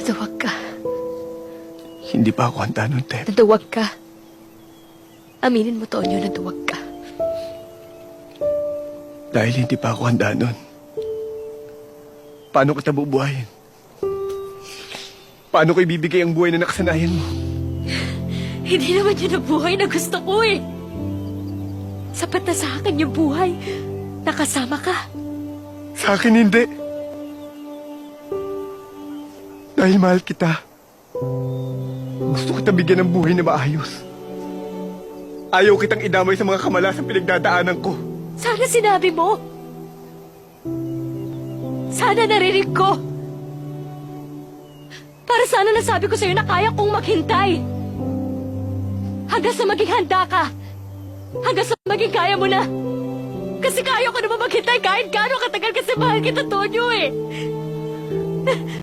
Natawag ka. Hindi pa ako handa nun, Tep. Natawag ka. Aminin mo, Tonyo, natawag ka. Dahil hindi pa ako handa nun. Paano kita bubuhayin? Paano ko ibibigay ang buhay na nakasanayan mo? Hindi naman yun ang buhay na gusto ko eh. Sapat na sa akin yung buhay. Nakasama ka. Sa akin hindi. Dahil mahal kita. Gusto kita bigyan ng buhay na maayos. Ayaw kitang idamay sa mga kamalasang pinagdadaanan ko. Sana sinabi mo. Sana narinig ko. Para sana nasabi ko sa'yo na kaya kong maghintay. Hanggang sa maging handa ka. Hanggang sa maging kaya mo na. Kasi kaya ko naman maghintay kahit gaano katagal kasi mahal kita, Tonyo eh.